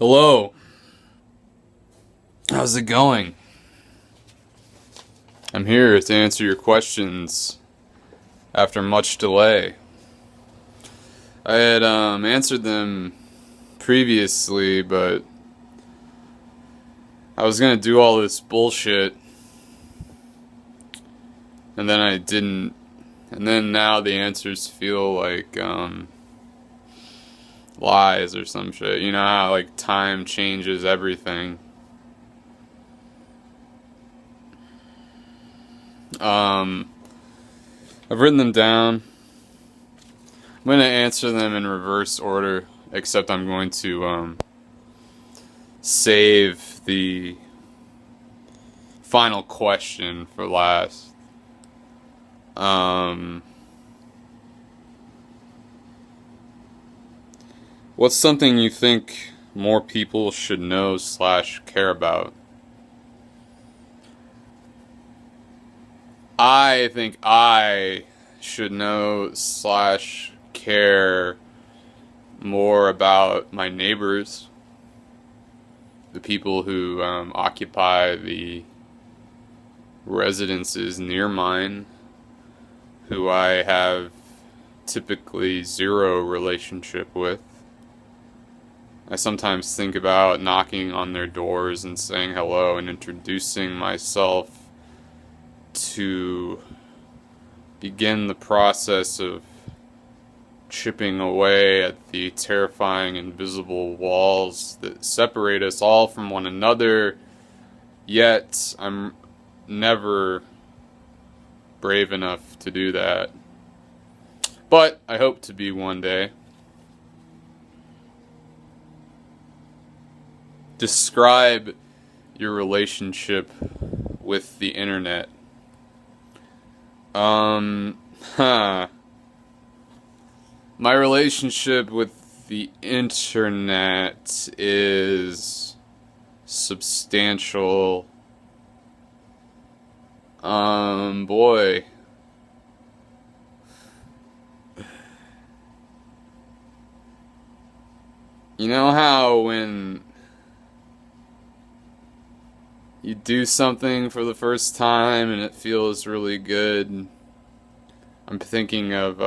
Hello. How's it going? I'm here to answer your questions after much delay. I had answered them previously, but I was gonna do all this bullshit, and then I didn't. And then now the answers feel like lies or some shit. You know how like time changes everything. I've written them down. I'm going to answer them in reverse order, except I'm going to save the final question for last. What's something you think more people should know / care about? I think I should know / care more about my neighbors, the people who occupy the residences near mine, who I have typically zero relationship with. I sometimes think about knocking on their doors and saying hello and introducing myself to begin the process of chipping away at the terrifying invisible walls that separate us all from one another, yet I'm never brave enough to do that. But I hope to be one day. Describe your relationship with the internet. My relationship with the internet is substantial. Boy. You know how when you do something for the first time and it feels really good? I'm thinking of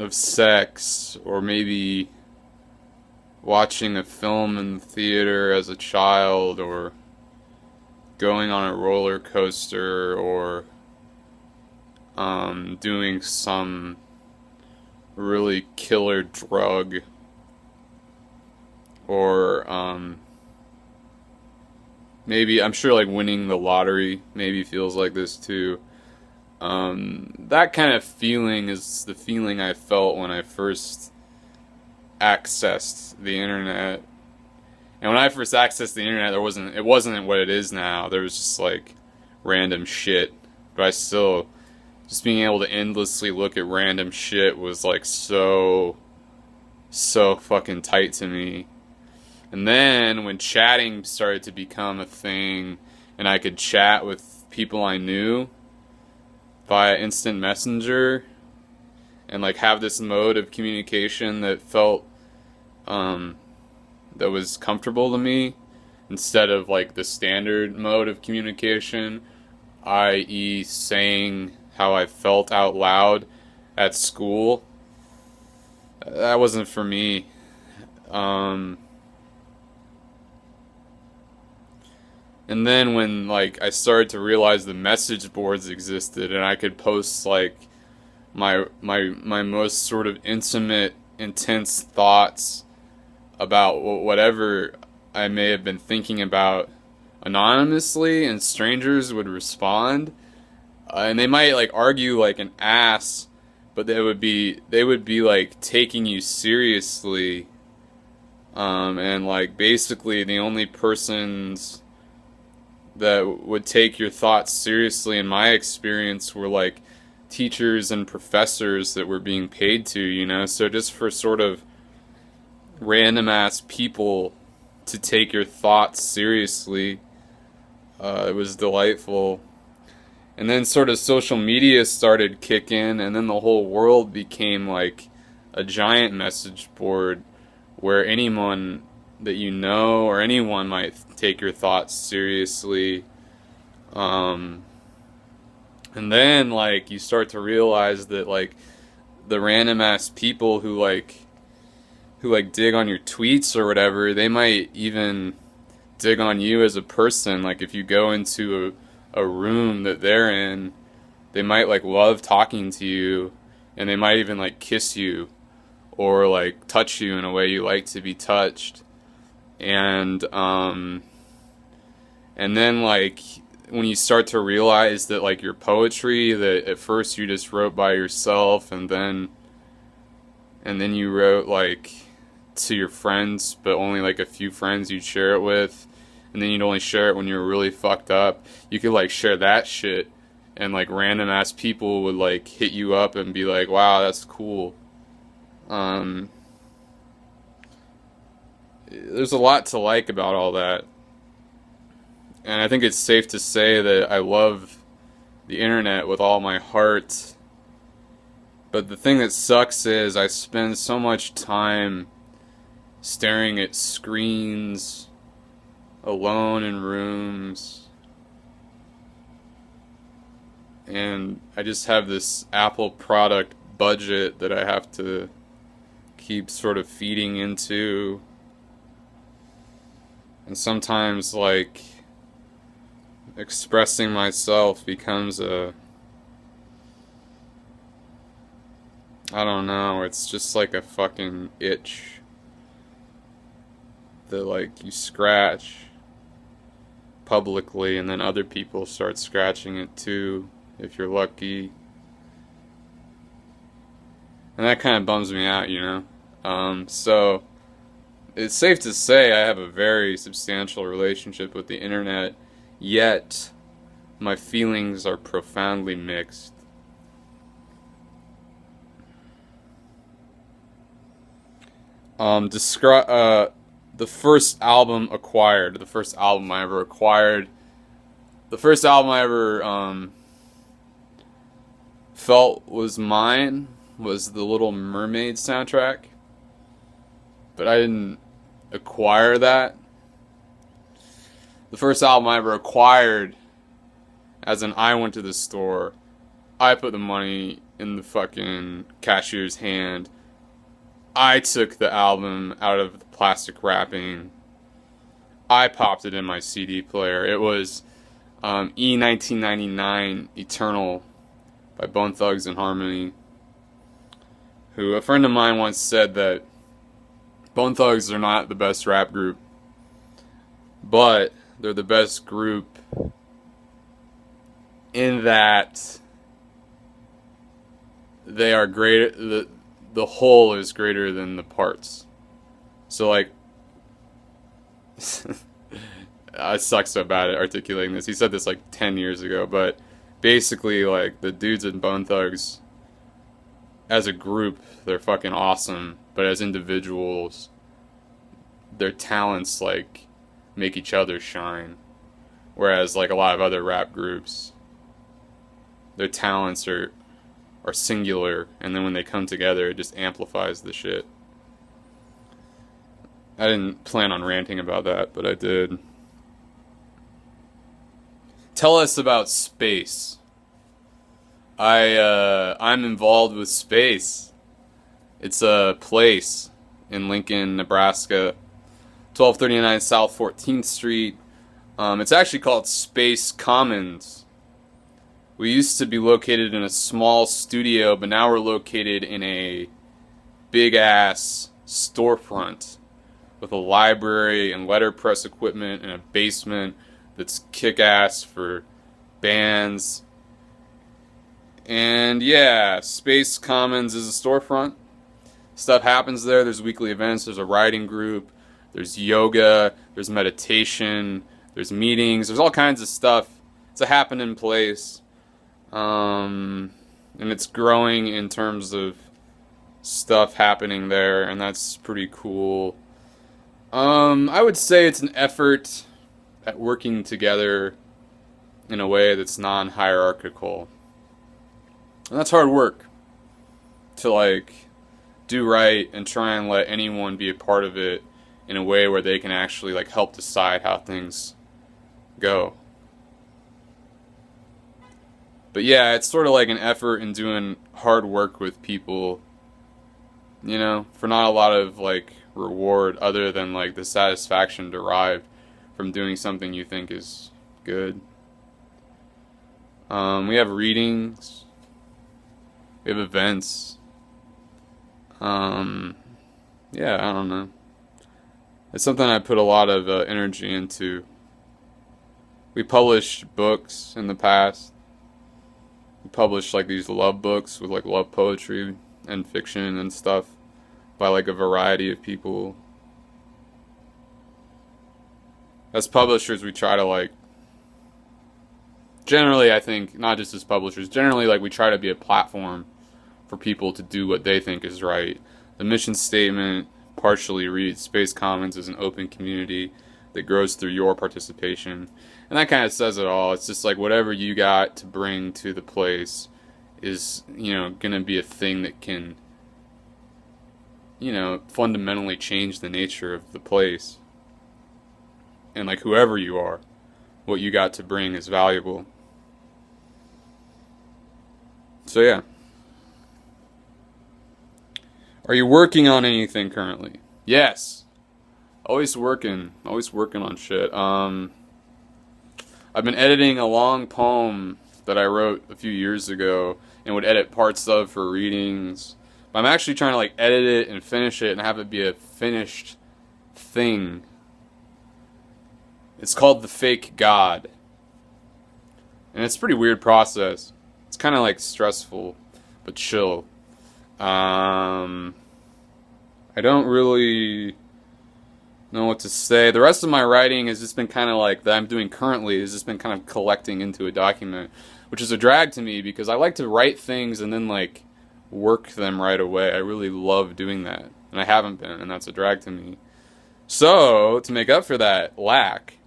sex, or maybe watching a film in the theater as a child, or going on a roller coaster, or doing some really killer drug, or maybe, I'm sure like winning the lottery maybe feels like this too. That kind of feeling is the feeling I felt when I first accessed the internet. And when I first accessed the internet, it wasn't what it is now. There was just like random shit. But I still, just being able to endlessly look at random shit was like so fucking tight to me. And then when chatting started to become a thing, and I could chat with people I knew via instant messenger, and like have this mode of communication that felt that was comfortable to me, instead of like the standard mode of communication, i.e. saying how I felt out loud at school, that wasn't for me. And then when like I started to realize the message boards existed, and I could post like my most sort of intimate, intense thoughts about whatever I may have been thinking about anonymously, and strangers would respond, and they might like argue like an ass, but they would be like taking you seriously, and like basically the only persons that would take your thoughts seriously, in my experience, were like teachers and professors that were being paid to, you know. So just for sort of random ass people to take your thoughts seriously, it was delightful. And then sort of social media started kicking, and then the whole world became like a giant message board where anyone that you know or anyone might take your thoughts seriously. And then like you start to realize that like the random ass people who dig on your tweets or whatever, they might even dig on you as a person. Like if you go into a room that they're in, they might like love talking to you, and they might even like kiss you or like touch you in a way you like to be touched. And then like when you start to realize that like your poetry that at first you just wrote by yourself, and then you wrote like to your friends, but only like a few friends you'd share it with, and then you'd only share it when you were really fucked up. You could like share that shit, and like random ass people would like hit you up and be like, wow, that's cool. There's a lot to like about all that. And I think it's safe to say that I love the internet with all my heart. But the thing that sucks is I spend so much time staring at screens, alone in rooms. And I just have this Apple product budget that I have to keep sort of feeding into. And sometimes, like, expressing myself becomes I don't know, it's just like a fucking itch that, like, you scratch publicly, and then other people start scratching it too, if you're lucky. And that kind of bums me out, you know? So, it's safe to say I have a very substantial relationship with the internet, yet my feelings are profoundly mixed. The first album acquired, the first album I ever acquired, the first album I ever felt was mine was the Little Mermaid soundtrack. But I didn't acquire that. The first album I ever acquired, as in I went to the store, I put the money in the fucking cashier's hand, I took the album out of the plastic wrapping, I popped it in my CD player. It was E1999 Eternal by Bone Thugs and Harmony, who a friend of mine once said that Bone Thugs are not the best rap group, but they're the best group in that they are great. The whole is greater than the parts. So like, I suck so bad at articulating this. He said this like 10 years ago, but basically like the dudes in Bone Thugs, as a group, they're fucking awesome. But as individuals, their talents like make each other shine. Whereas like a lot of other rap groups, their talents are singular, and then when they come together, it just amplifies the shit. I didn't plan on ranting about that, but I did. Tell us about space. I'm involved with space. It's a place in Lincoln, Nebraska, 1239 South 14th Street. It's actually called Space Commons. We used to be located in a small studio, but now we're located in a big-ass storefront with a library and letterpress equipment and a basement that's kick-ass for bands. And yeah, Space Commons is a storefront. Stuff happens there. There's weekly events. There's a writing group. There's yoga. There's meditation. There's meetings. There's all kinds of stuff. It's a happening place. And it's growing in terms of stuff happening there, and that's pretty cool. I would say it's an effort at working together in a way that's non-hierarchical. And that's hard work to do right and try and let anyone be a part of it in a way where they can actually like help decide how things go. But yeah, it's sort of like an effort in doing hard work with people, you know, for not a lot of like reward other than like the satisfaction derived from doing something you think is good. We have readings, we have events. Yeah, I don't know. It's something I put a lot of energy into. We published books in the past. We published like these love books with like love poetry and fiction and stuff by like a variety of people. As publishers, we try to like, generally I think, not just as publishers, generally like we try to be a platform for people to do what they think is right. The mission statement partially reads, Space Commons is an open community that grows through your participation. And that kind of says it all. It's just like whatever you got to bring to the place is, you know, going to be a thing that can, you know, fundamentally change the nature of the place. And like whoever you are, what you got to bring is valuable. So yeah. Are you working on anything currently? Yes. Always working on shit. I've been editing a long poem that I wrote a few years ago and would edit parts of for readings. But I'm actually trying to like edit it and finish it and have it be a finished thing. It's called The Fake God. And it's a pretty weird process. It's kind of like stressful, but chill. I don't really know what to say. The rest of my writing has just been kind of like, that I'm doing currently, has just been kind of collecting into a document, which is a drag to me because I like to write things and then like work them right away. I really love doing that, and I haven't been, and that's a drag to me. So, to make up for that lack,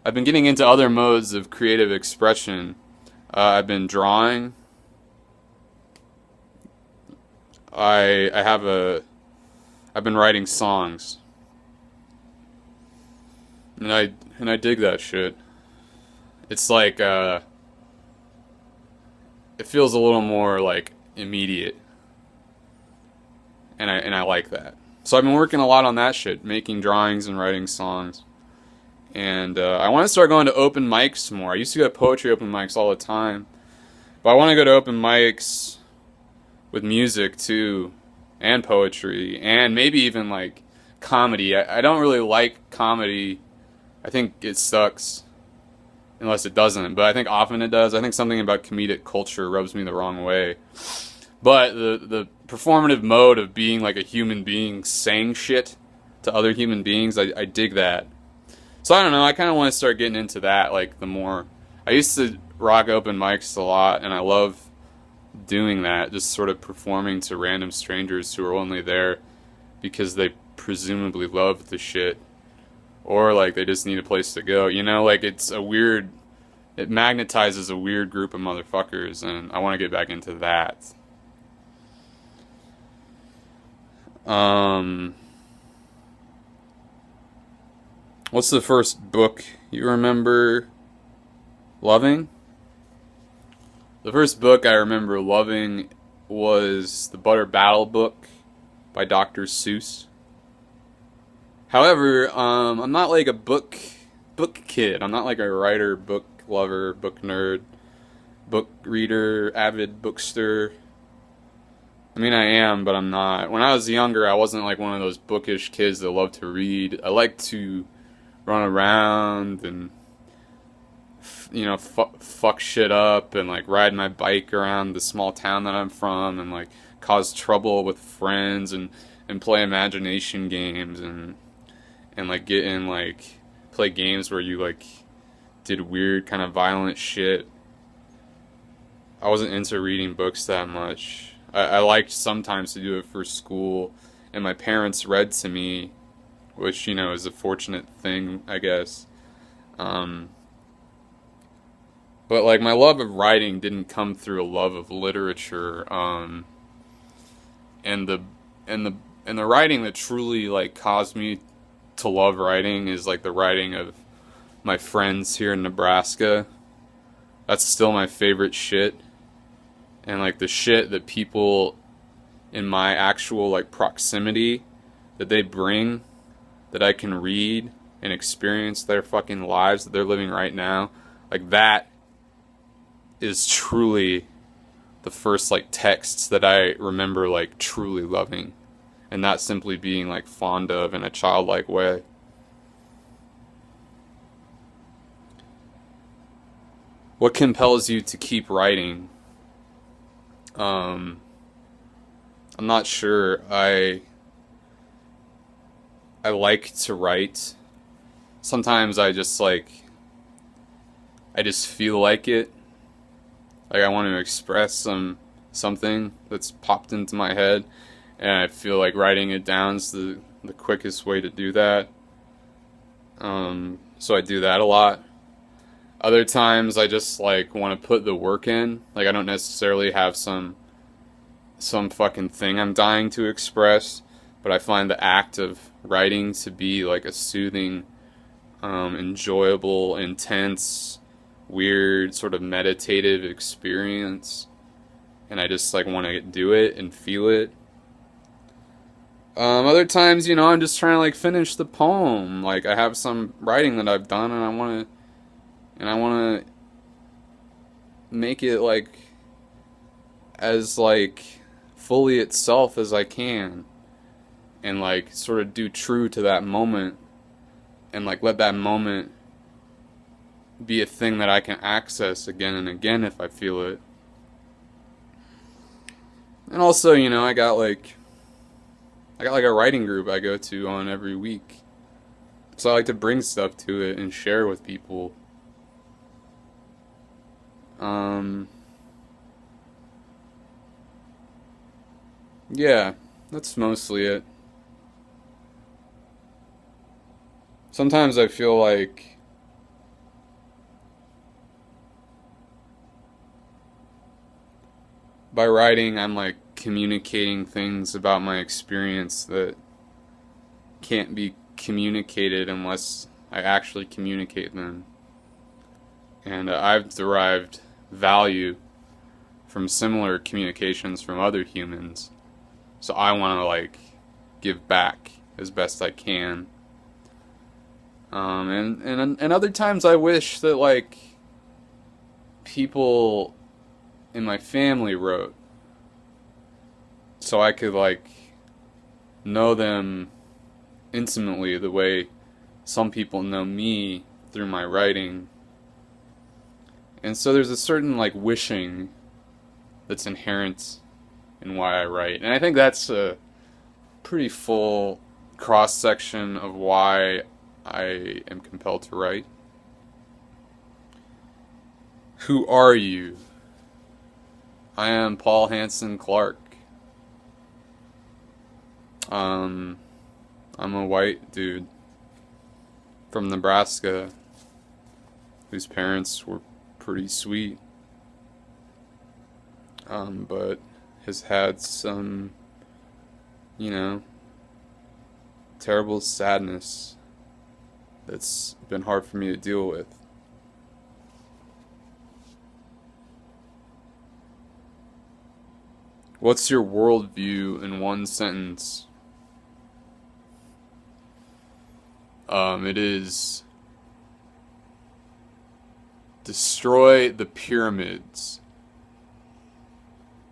I've been getting into other modes of creative expression. I've been drawing. I've been writing songs. And I dig that shit. It's like it feels a little more like immediate. And I like that. So I've been working a lot on that shit, making drawings and writing songs. And I want to start going to open mics more. I used to go to poetry open mics all the time. But I want to go to open mics with music too, and poetry, and maybe even like comedy. I don't really like comedy. I think it sucks unless it doesn't, but I think often it does. I think something about comedic culture rubs me the wrong way. But the performative mode of being like a human being saying shit to other human beings, I dig that. So I don't know, I kind of want to start getting into that, like the more. I used to rock open mics a lot, and I love doing that, just sort of performing to random strangers who are only there because they presumably love the shit. Or like they just need a place to go, you know, like it magnetizes a weird group of motherfuckers, and I want to get back into that. What's the first book you remember loving? The first book I remember loving was the Butter Battle book by Dr. Seuss. However, I'm not like a book kid. I'm not like a writer, book lover, book nerd, book reader, avid bookster. I mean, I am, but I'm not. When I was younger, I wasn't like one of those bookish kids that loved to read. I liked to run around and, you know, fuck shit up and like ride my bike around the small town that I'm from and like cause trouble with friends and play imagination games and like get in like play games where you like did weird kind of violent shit. I wasn't into reading books that much. I liked sometimes to do it for school, and my parents read to me, which, you know, is a fortunate thing, I guess. But like my love of writing didn't come through a love of literature. And and the writing that truly like caused me to love writing is like the writing of my friends here in Nebraska. That's still my favorite shit. And like the shit that people in my actual like proximity that they bring, that I can read and experience their fucking lives that they're living right now, like that is truly the first like texts that I remember like truly loving, and not simply being like fond of in a childlike way. What compels you to keep writing? I'm not sure. I like to write. Sometimes I just feel like it. Like I want to express something that's popped into my head, and I feel like writing it down is the quickest way to do that. So I do that a lot. Other times I just like want to put the work in. Like I don't necessarily have some fucking thing I'm dying to express, but I find the act of writing to be like a soothing, enjoyable, intense, weird, sort of meditative experience. And I just like want to do it and feel it. Other times, I'm just trying to like finish the poem. Like I have some writing that I've done, and I want to make it like as like fully itself as I can, and like sort of do true to that moment, and like let that moment be a thing that I can access again and again if I feel it. And also, I got like a writing group I go to on every week. So I like to bring stuff to it and share with people. Yeah, that's mostly it. Sometimes I feel like by writing I'm like communicating things about my experience that can't be communicated unless I actually communicate them. And I've derived value from similar communications from other humans. So I want to like give back as best I can. And other times I wish that like people in my family wrote, so I could like know them intimately the way some people know me through my writing. And so there's a certain like wishing that's inherent in why I write. And I think that's a pretty full cross section of why I am compelled to write. Who are you? I am Paul Hanson Clark. I'm a white dude from Nebraska whose parents were pretty sweet, but has had some, terrible sadness that's been hard for me to deal with. What's your worldview in one sentence? It is destroy the pyramids